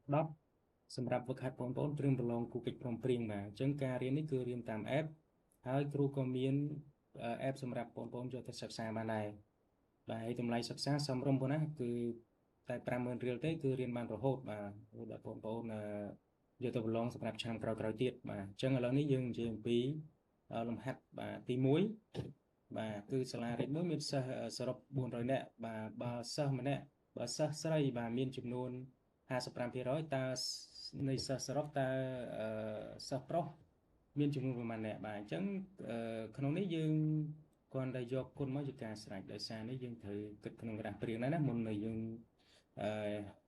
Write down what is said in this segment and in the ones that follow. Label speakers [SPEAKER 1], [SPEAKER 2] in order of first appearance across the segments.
[SPEAKER 1] 10សម្រាប់ហ្វឹកហាត់បងប្អូនត្រៀមប្រឡងគូកិច្ចព្រមព្រៀងបាទអញ្ចឹងការរៀននេះគឺរៀនតាម app ហើយគ្រូក៏មាន app សម្រាប់បងប្អូនយកទៅសិក្សាបានដែរបាទហើយតម្លៃសិក្សាសមរម្យប៉ុណ្ណាគឺតែ50000រៀលទេគឺរៀនបានរហូតបាទដល់បងប្អូនយកទៅប្រឡងសម្រាប់ឆ្នាំក្រោយៗទៀតបាទអញ្ចឹងឥឡូវនេះយើងនិយាយអំពីលំហាត់បាទទី1បាទគឺសាលារៀនមួយមានសិស្សសរុប400នាក់បាទបើសិស្សម្នាក់បើសិស្សស្រីបាទមានចំនួន55%តើនៃសិស្សសរុបតើសិស្សប្រុសមានចំនួនប្រមាណអ្នកបាទអញ្ចឹងក្នុងនេះយើងគ្រាន់តែយកគុណមកជាការស្រេចដោយសារនេះយើងត្រូវគិតក្នុងក្រាស់ព្រៀងណាមុននឹងយើង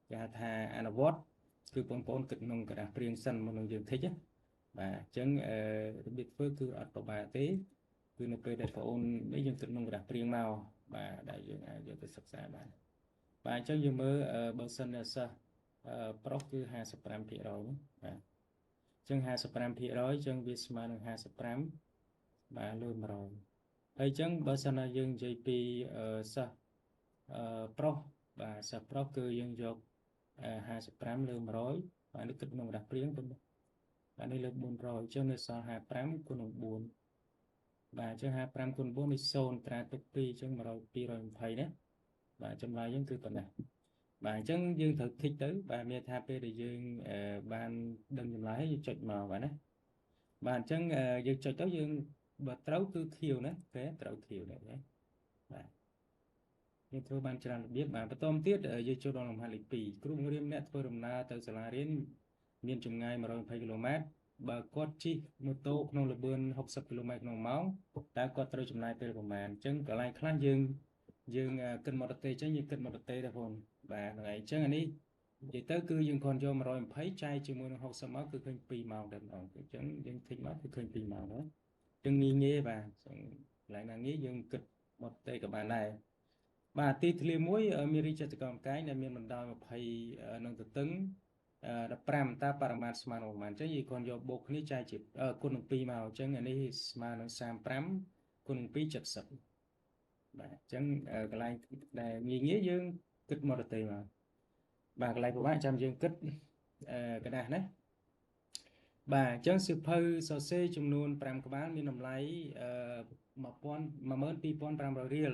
[SPEAKER 1] គេហៅថាអនុវត្តគឺបងប្អូនគិតក្នុងក្រាស់ព្រៀងសិនមុននឹងយើងthíchណាបាទអញ្ចឹងរបៀបធ្វើគឺអត់ពិបាកទេគឺនៅពេលដែលបងប្អូននេះយើងគិតក្នុងក្រាស់ព្រៀងមកបាទដែលយើងអាចយកទៅសិក្សាបានបាទអញ្ចឹងយើងមើលបើសិនជាសិស្សប្រុសគឺ55%បាទអញ្ចឹង55%អញ្ចឹងវាស្មើនឹង55បាទលើ100ហើយអញ្ចឹងបើសិនណាយើងនិយាយពីសិស្សប្រុសបាទសិស្សប្រុសគឺយើងយក55លើ100បាទនេះគិតក្នុងរដាស់ព្រៀងបាទនេះលើ400អញ្ចឹងនៅសល់55គុណនឹង4បាទអញ្ចឹង55គុណ4នេះ0ត្រាទុក2អញ្ចឹង220ណាបាទចម្លើយយើងគឺប៉ុណ្ណាបាទអញ្ចឹងយើងត្រូវធីកទៅបាទមានថាពេលដែលយើងបានដឹងចម្លើយយើងចុចមកបាទណាបាទអញ្ចឹងយើងចុចទៅយើងបើត្រូវគឺខៀវណាគេត្រូវខៀវដែរណាបាទយើងធ្វើបានច្រើនរបៀបបាទបន្តទៀតយើងចូលដល់លំហាត់លេខ2គ្រូបង្រៀនអ្នកធ្វើដំណើរទៅសាលារៀនមានចម្ងាយ120គីឡូម៉ែត្របើគាត់ជិះម៉ូតូក្នុងល្បឿន60គីឡូម៉ែត្រក្នុងម៉ោងតើគាត់ត្រូវចំណាយពេលប្រមាណអញ្ចឹងកន្លែងខ្លះយើងគិតមកទៅទេអញ្ចឹងយើងគិតមកទៅទេដែរបងបាទហ្នឹងហើយអញ្ចឹងអានេះនិយាយទៅគឺយើងគ្រាន់យក120ចែកជាមួយនឹង60មកគឺឃើញ2ម៉ោងតែម្ដងអញ្ចឹងយើងធីកមកគឺឃើញ2ម៉ោងណាអញ្ចឹងងាយបាទកន្លែងណាងាយយើងគិតមកទេក៏បានដែរបាទទីធ្លាមួយមានរាជចតុកោណកែងដែលមានបណ្ដោយ20នឹងទទឹង15តើបរិមាត្រស្មើនឹងប្រមាណអញ្ចឹងយើងគ្រាន់យកបូកគ្នាចែកជាគុណនឹង2មកអញ្ចឹងអានេះស្មើនឹង35គុណនឹង2 70បាទអញ្ចឹងកន្លែងដែលងាយយើងគិតមកទៅមកបាទកន្លែងពិបាកចាំយើងគិតกระดาษណាបាទអញ្ចឹងសៀវភៅសរសេរចំនួន5ក្បាលមានតម្លៃ12500រៀល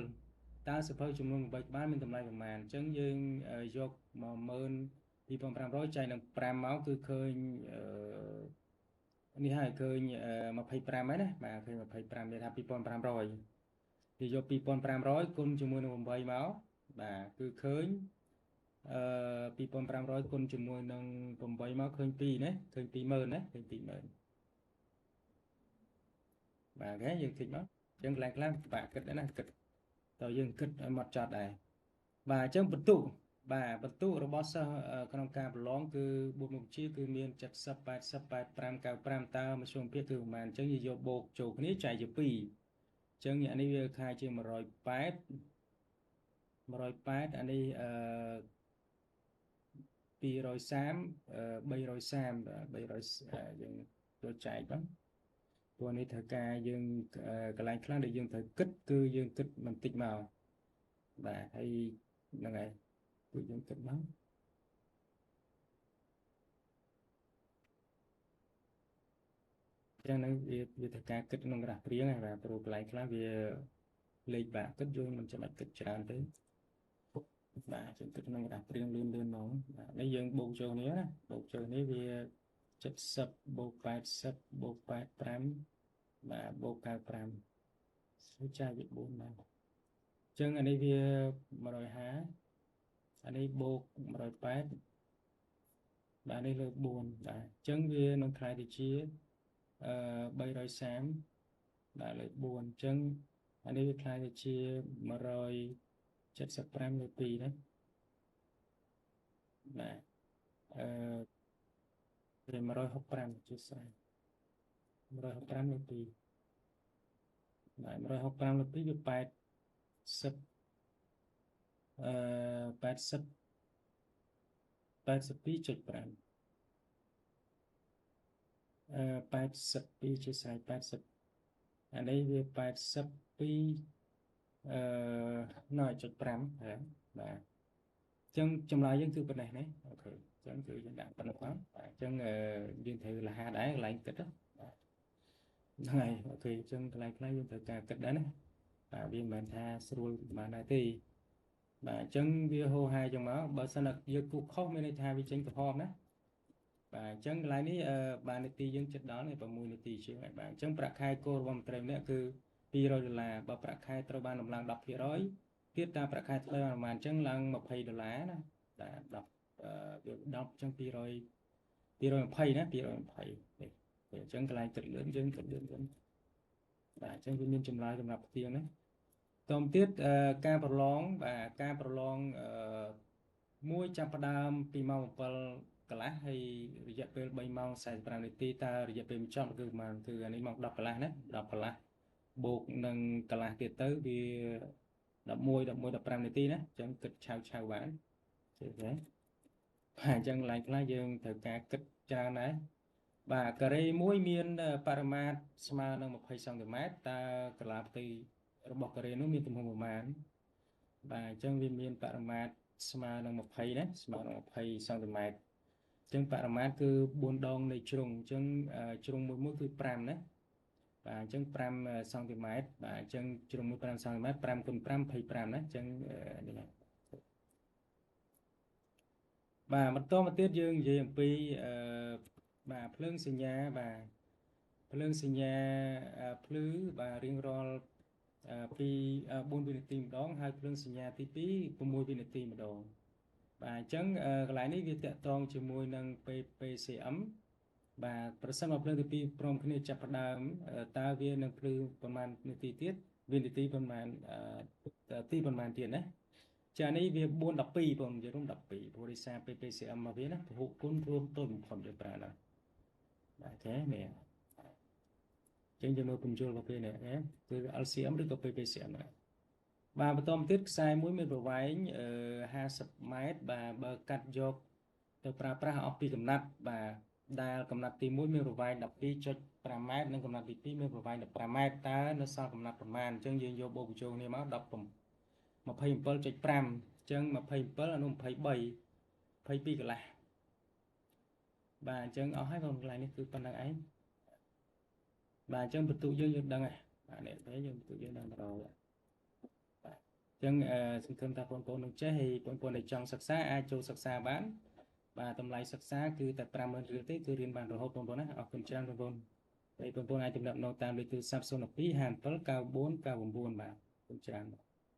[SPEAKER 1] តើសៀវភៅចំនួន8ក្បាលមានតម្លៃប្រមាណអញ្ចឹងយើងយក12500ចែកនឹង5មកគឺឃើញនេះហើយឃើញ25ហើយណាបាទឃើញ25មានថា2500គេយក2500គុណជាមួយនឹង8មកបាទគឺឃើញ2500គុណជាមួយនឹង8មកឃើញ2ណាឃើញ20000ណាឃើញ20000បាទគេយើងតិចមកអញ្ចឹងកន្លែងខ្លះបាទគិតដែរណាគិតតើយើងគិតឲ្យម៉ត់ចត់ដែរបាទអញ្ចឹងបន្ទុកបាទបន្ទុករបស់សិស្សក្នុងការប្រឡងគឺបុគ្គលិកវិជ្ជាគឺមាន70 80 85 95តើមធ្យមភាគគឺប្រហែលអញ្ចឹងយើងយកបូកចូលគ្នាចែកជា2អញ្ចឹងអានេះវាខែជា180អានេះ230 330យើងចូលចែកហ្នឹងព្រោះនេះត្រូវការយើងកន្លែងខ្លះដែលយើងត្រូវគិតគឺយើងគិតបន្តិចមកបាទហើយហ្នឹងហើយគឺយើងគិតមកចឹងហ្នឹងវាត្រូវការគិតក្នុងរះព្រៀងហ្នឹងបាទព្រោះកន្លែងខ្លះវាលេខបាក់គិតយើងមិនចាំបាច់គិតច្រើនទេបាទយើងគិតក្នុងរះព្រៀងលឿនមកបាទនេះយើងបូកចូលគ្នាណាបូកចូលនេះវា70បូក80បូក85បាទបូក95ចាយវា4បាទអញ្ចឹងអានេះវា150អានេះបូក180បាទនេះលើ4បាទអញ្ចឹងវានឹងខ្លាយទៅជា330បាទលើ4អញ្ចឹងអានេះវាខ្លាយទៅជា175លើ2ណាបាទវា165ជាស្រេច165លើ2បាទ165លើ2វា8080 82.582ជាស្រេច80អានេះវា820.5បាទអញ្ចឹងចម្លើយយើងគឺប៉ុណ្ណេះណាអូខេ chẳng cứ chẳng đặng phần được lắm chẳng dương thử là hai đá lại kịch đó này ok chẳng lại dương thử cả kịch đấy viên mình tha xuôi mà này thì bà chân bia hô hai trong đó bà sao là giờ cụ không mới tha vi chân của hôm đó bà chân lại ní bà này ti dân chất đó này bà mùi này ti chuyện này bà chân bạc hai cô vòng trem đấy cứ pi rồi là bà bạc hai trâu ban làm làng đọc phía rồi tiết ra bạc hai trâu mà chân làng một thầy đồ lá đó đã đọc đọc chân pi rồi một thầy đó pi rồi một thầy để chân cái lại cực lớn chân bà chân viên nhân chùm lại chùm đọc tiếng đấy tôm tiết ca bờ long và ca bờ long muối chăm đam pi màu pel cả hay reject pel bay màu sai praniti ta reject pel chọn cứ mà từ anh ấy mọc đọc cả đấy đọc cả buộc nâng cả tiệt tới vì đọc praniti đấy chẳng kịch chào bán thế hai chân lại cái dương thời ca kịch cha đấy và cái đây muối miên paramat sma nâng một hay xong từ mát ta cả từ bọc cái nó miên tầm một màn và chân viên miên paramat sma nâng một hay đấy sma nâng một hay xong từ mát chân paramat cứ buôn đong này chung mỗi cứ pram đấy và chân pram xong từ mát và chân chung mỗi pram xong từ mát pram cùng pram hay pram đấy chân và một to một tiết dương gì pi bà phượng sinh nhà bà phượng sinh nhà phứ và riêng rồi pi bốn viên tìm đón hai phượng sinh nhà tí tí cùng môi viên tìm đồ và chẳng lại ní việc tẹt tông chỉ môi nâng pc ấm và person mà phượng pi prom khi chập đàm ta viên nâng phượng phần màn tí tiết viên tí phần màn tí phần màn tiền đấy cha này việc buôn đập pi còn giờ không đập pi polisa ppcm mà biết đó hộ quân rôm tôi một phần được ra là thế nè trên cho nó cùng chơi vào này nhé từ LCM được ppcm này và bắt tôm tiết sai mũi mình provide 20 mét và bờ cắt dọc từ pra học pi cầm nát và đa cầm nát thì mũi mình provide đập pi cho pra mét nên cầm nát thì pi mình provide đập pra mét ta nó sao cầm nátประมาณ chân dương vô bộ chơi này máu đập một phẩy một chạy pram chân một phẩy một là nó một phẩy bảy phẩy pi cả là và chân ở hai vòng lại này từ phần đằng ấy và chân bật tụ dương đằng này để thấy dương tụ dương đằng rồi chân xin cơm ta con được chế thì con để trong sạc xa ai châu sạc xa bán và tầm lại sạc xa cứ tại pram hơn rưỡi tới cứ riêng bàn rồi hộp con á ở phần trang con đây con ai tìm đậm nô tam để từ Samsung là phí hàn tới cao 4 cao 4 mà phần trang